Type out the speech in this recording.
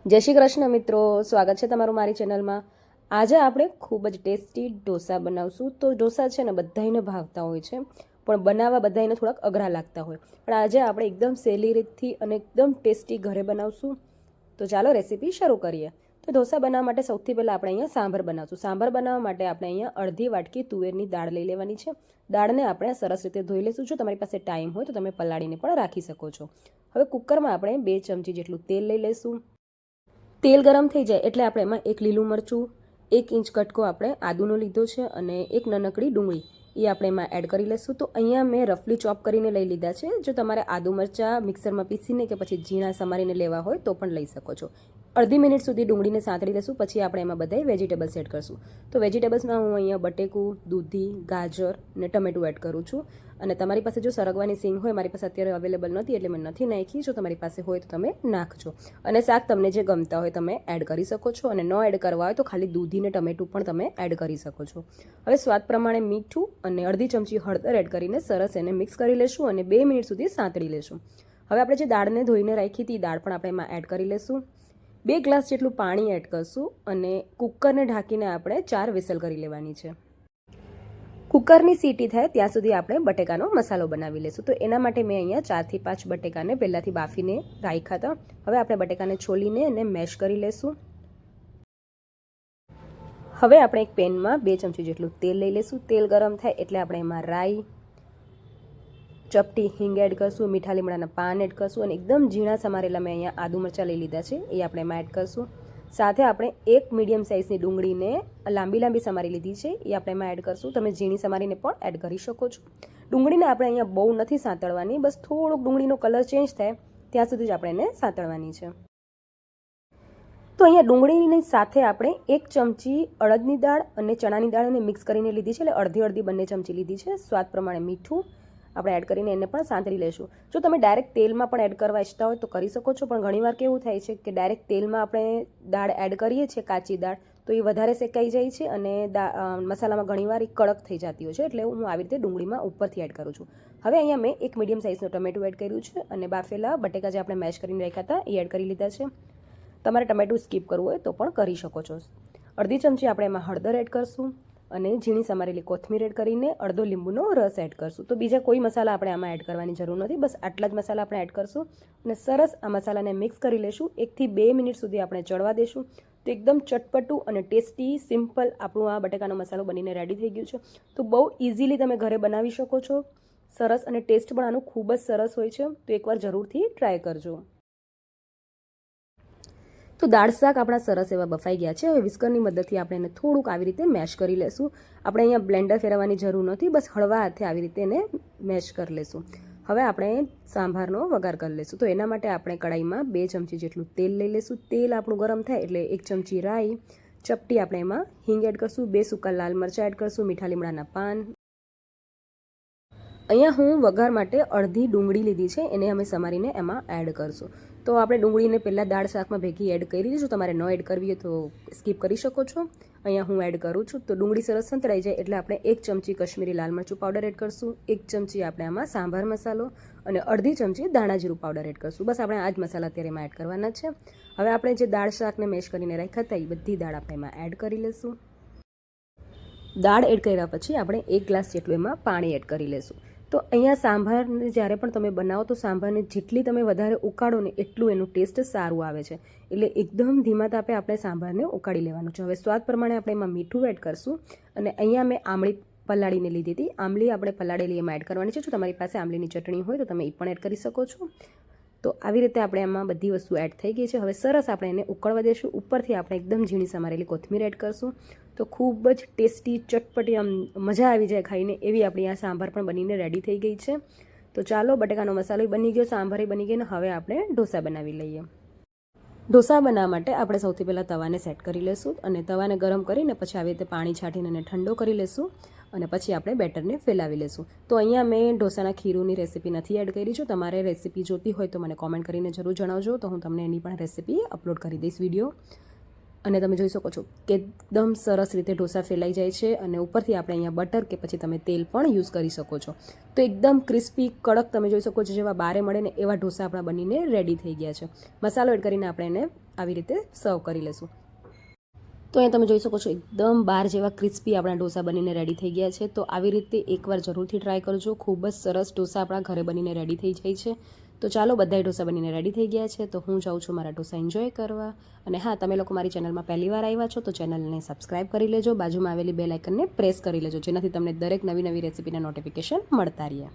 જય શ્રી કૃષ્ણ મિત્રો, સ્વાગત છે તમારું મારી ચેનલમાં। આજે આપણે ખૂબ જ ટેસ્ટી ઢોસા બનાવશું। તો ઢોસા છે ને બધાને ભાવતા હોય છે, પણ બનાવવા બધાને થોડાક અઘરા લાગતા હોય, પણ આજે આપણે એકદમ સહેલી રીતથી અને એકદમ ટેસ્ટી ઘરે બનાવશું। તો ચાલો રેસીપી શરૂ કરીએ। તો ઢોસા બનાવવા માટે સૌથી પહેલાં આપણે અહીંયા સાંભર બનાવશું। સાંભર બનાવવા માટે આપણે અહીંયા અડધી વાટકી તુવેરની દાળ લઈ લેવાની છે। દાળને આપણે સરસ રીતે ધોઈ લઈશું। જો તમારી પાસે ટાઈમ હોય તો તમે પલાળીને પણ રાખી શકો છો। હવે કુકરમાં આપણે 2 ચમચી જેટલું તેલ લઈ લઈશું। તેલ ગરમ થઈ જાય એટલે આપણે એમાં એક લીલું મરચું, 1 ઇંચ કટકો આપણે આદુનો લીધો છે અને એક નાનકડી ડુંગળી એ આપણે એમાં એડ કરી લઈશું। તો અહીંયા મેં રફલી ચોપ કરીને લઈ લીધા છે। જો તમારે આદુ મરચાં મિક્સરમાં પીસીને કે પછી ઝીણા સમારીને લેવા હોય તો પણ લઈ શકો છો। અડધી મિનિટ સુધી ડુંગળીને સાંતળી લઈશું, પછી આપણે એમાં બધાય વેજીટેબલ્સ એડ કરશું। તો વેજીટેબલ્સમાં હું અહીંયા બટેકું, દૂધી, ગાજર ને ટમેટું એડ કરું છું। અને તમારી પાસે જો સરગવાની સિંગ હોય, મારી પાસે અત્યારે અવેલેબલ નથી એટલે મેં નથી નાખી, જો તમારી પાસે હોય તો તમે નાખજો। અને શાક તમને જે ગમતા હોય તમે એડ કરી શકો છો, અને ન એડ કરવા હોય તો ખાલી દૂધી ને ટમેટું પણ તમે એડ કરી શકો છો। હવે સ્વાદ પ્રમાણે મીઠું અને અડધી ચમચી હળદર એડ કરીને સરસ એને મિક્સ કરી લેશું અને 2 મિનિટ સુધી સાંતળી લેશું। હવે આપણે જે દાળને ધોઈને રાખી હતી દાળ પણ આપણે એમાં એડ કરી લેશું। 2 ગ્લાસ જેટલું પાણી એડ કરશું અને કુકરને ઢાંકીને આપણે 4 વિસલ કરી લેવાની છે। કુકરની સીટી થાય ત્યાં સુધી આપણે બટેકાનો મસાલો બનાવી લઈશું। તો એના માટે મેં અહીંયા 4 થી 5 બટેકાને પહેલાંથી બાફીને રાખ્યા હતા। હવે આપણે બટેકાને છોલીને એને મેશ કરી લઈશું। હવે આપણે એક પેનમાં 2 ચમચી જેટલું તેલ લઈ લઈશું। તેલ ગરમ થાય એટલે આપણે એમાં રાઈ, ચપટી હિંગ એડ કરશું, મીઠા લીમડાના પાન એડ કરશું અને એકદમ ઝીણા સમારેલા મેં અહીંયા આદુ મરચાં લઈ લીધા છે એ આપણે એમાં એડ કરશું। સાથે આપણે એક મીડિયમ સાઇઝની ડુંગળીને લાંબી સમારી લીધી છે એ આપણે એમાં એડ કરશું। તમે ઝીણી સમારીને પણ એડ કરી શકો છો। ડુંગળીને આપણે અહીંયા બહુ નથી સાંતળવાની, બસ થોડોક ડુંગળીનો કલર ચેન્જ થાય ત્યાં સુધી જ આપણે એને સાંતળવાની છે। તો અહીંયા ડુંગળીની સાથે આપણે 1 ચમચી અડદની દાળ અને ચણાની દાળને મિક્સ કરીને લીધી છે, એટલે અડધી બંને ચમચી લીધી છે। સ્વાદ પ્રમાણે મીઠું આપણે એડ કરીને એને પણ સાંતળી લેશું। જો તમે ડાયરેક્ટ તેલમાં પણ એડ કરવા ઈચ્છતા હોય તો કરી શકો છો, પણ ઘણીવાર કેવું થાય છે કે ડાયરેક્ટ તેલમાં આપણે દાળ એડ કરીએ છીએ, કાચી દાળ, તો એ વધારે શેકાઈ જાય છે અને મસાલામાં ઘણીવાર એ કડક થઈ જતી હોય છે, એટલે હું આવી રીતે ડુંગળીમાં ઉપરથી એડ કરું છું। હવે અહીંયા મેં એક મીડિયમ સાઇઝનું ટમેટું એડ કર્યું છે અને બાફેલા બટેકા જે આપણે મેશ કરીને રાખ્યા હતા એ એડ કરી લીધા છે। તમારે ટમેટું સ્કીપ કરવું હોય તો પણ કરી શકો છો। અડધી ચમચી આપણે એમાં હળદર એડ કરશું અને ઝીણી સમારેલી કોથમીર એડ કરીને અડધો લીંબુનો રસ એડ કરશું। તો બીજા કોઈ મસાલા આપણે આમાં એડ કરવાની જરૂર નથી, બસ આટલા જ મસાલા આપણે એડ કરશું અને સરસ આ મસાલાને મિક્સ કરી લેશું। 1 થી 2 મિનિટ સુધી આપણે ચડવા દેશું। તો એકદમ ચટપટું અને ટેસ્ટી સિમ્પલ આપણું આ બટેકાનો મસાલો બનીને રેડી થઈ ગયું છે। તો બહુ ઇઝીલી તમે ઘરે બનાવી શકો છો। સરસ અને ટેસ્ટ પણ આનું ખૂબ જ સરસ હોય છે, તો એકવાર જરૂરથી ટ્રાય કરજો। તો દાળ શાક આપણા સરસ એવા બફાઈ ગયા છે। હવે વિસ્કરની મદદથી આપણે એને થોડુંક આવી રીતે મેશ કરી લેશું। આપણે અહીંયા બ્લેન્ડર ફેરવવાની જરૂર નથી, બસ હળવા હાથે આવી રીતે એને મેશ કરી લેશું। હવે આપણે સાંભારનો વઘાર કરી લેશું। તો એના માટે આપણે કડાઈમાં 2 ચમચી જેટલું તેલ લઈ લેશું। તેલ આપણું ગરમ થાય એટલે 1 ચમચી રાઈ, ચપટી આપણે એમાં હિંગ એડ કરશું, 2 સૂકા લાલ મરચાં એડ કરશું, મીઠા લીમડાના પાન। અહીંયા હું વઘાર માટે અડધી ડુંગળી લીધી છે, એને અમે સમારીને એમાં એડ કરશું। તો આપણે ડુંગળીને પહેલાં દાળ શાકમાં ભેગી એડ કરી દીધું, તમારે ન એડ કરવી હોય તો સ્કીપ કરી શકો છો। અહીંયા હું એડ કરું છું। તો ડુંગળી સરસ સંતળાઈ જાય એટલે આપણે 1 ચમચી કશ્મીરી લાલ મરચું પાવડર એડ કરશું, 1 ચમચી આપણે આમાં સાંભાર મસાલો અને અડધી ચમચી ધાણા જીરું પાવડર એડ કરશું। બસ આપણે આ જ મસાલા અત્યારે એમાં એડ કરવાના છે। હવે આપણે જે દાળ શાકને મેશ કરીને રાખ્યા હતા એ બધી દાળ આપણે એમાં એડ કરી લઈશું। દાળ એડ કર્યા પછી આપણે 1 ગ્લાસ જેટલું એમાં પાણી એડ કરી લઈશું। તો અહીંયા સાંભારને જ્યારે પણ તમે બનાવો તો સાંભારને જેટલી તમે વધારે ઉકાળો ને એટલું એનું ટેસ્ટ સારું આવે છે, એટલે એકદમ ધીમા તાપે આપણે સાંભારને ઉકાળી લેવાનું છે। હવે સ્વાદ પ્રમાણે આપણે એમાં મીઠું એડ કરશું અને અહીંયા મેં આમળી પલાળીને લીધી હતી, આમલી આપણે પલાળેલી એમાં એડ કરવાની છે। જો તમારી પાસે આમલીની ચટણી હોય તો તમે એ પણ એડ કરી શકો છો। તો આવી રીતે આપણે એમાં બધી વસ્તુ એડ થઈ ગઈ છે। હવે સરસ આપણે એને ઉકળવા દઈશું। ઉપરથી આપણે એકદમ ઝીણી સમારેલી કોથમીર એડ કરશું। તો ખૂબ જ ટેસ્ટી ચટપટી આમ મજા આવી જાય ખાઈને એવી આપણી આ સાંભાર પણ બનીને રેડી થઈ ગઈ છે। તો ચાલો બટેકાનો મસાલો બની ગયો, સાંભાર બની ગઈ ને હવે આપણે ઢોસા બનાવી લઈએ। ઢોસા બનાવવા માટે આપણે સૌથી પહેલાં તવાને સેટ કરી લઈશું અને તવાને ગરમ કરીને પછી આવી રીતે પાણી છાંટીને એને ઠંડો કરી લઈશું અને પછી આપણે બેટરને ફેલાવી લઈશું। તો અહીંયા મેં ઢોસાના ખીરુંની રેસીપી નથી એડ કરી। જો તમારે રેસીપી જોતી હોય તો મને કોમેન્ટ કરીને જરૂર જણાવજો, તો હું તમને એની પણ રેસીપી અપલોડ કરી દઈશ વિડીયો। અને તમે જોઈ શકો છો કે એકદમ સરસ રીતે ઢોસા ફેલાઈ જાય છે અને ઉપરથી આપણે અહીંયા બટર કે પછી તમે તેલ પણ યુઝ કરી શકો છો. તો એકદમ ક્રિસ્પી કડક તમે જોઈ શકો છો જેવા બારે મળે ને એવા ઢોસા આપણા બનીને રેડી થઈ ગયા છે. મસાલો એડ કરીને આપણે એને આવી રીતે સર્વ કરી લઈશું. તો અહીંયા તમે જોઈ શકો છો એકદમ બાર જેવા ક્રિસ્પી આપણા ઢોસા બનીને રેડી થઈ ગયા છે. તો આવી રીતે એકવાર જરૂરથી ટ્રાય કરજો. ખૂબ જ સરસ ઢોસા આપણા ઘરે બનીને રેડી થઈ જાય છે. તો ચાલો બધાય ઢોસા બનીને રેડી થઈ ગયા છે. તો હું જાઉં છું મારા ઢોસા એન્જોય કરવા. અને હા, તમે લોકો મારી ચેનલમાં પહેલી વાર આવ્યા છો તો ચેનલને સબસ્ક્રાઇબ કરી લેજો. બાજુમાં આવેલી બેલ આઇકનને પ્રેસ કરી લેજો જેનાથી તમને દરેક નવી નવી રેસીપીના નોટિફિકેશન મળતા રહે.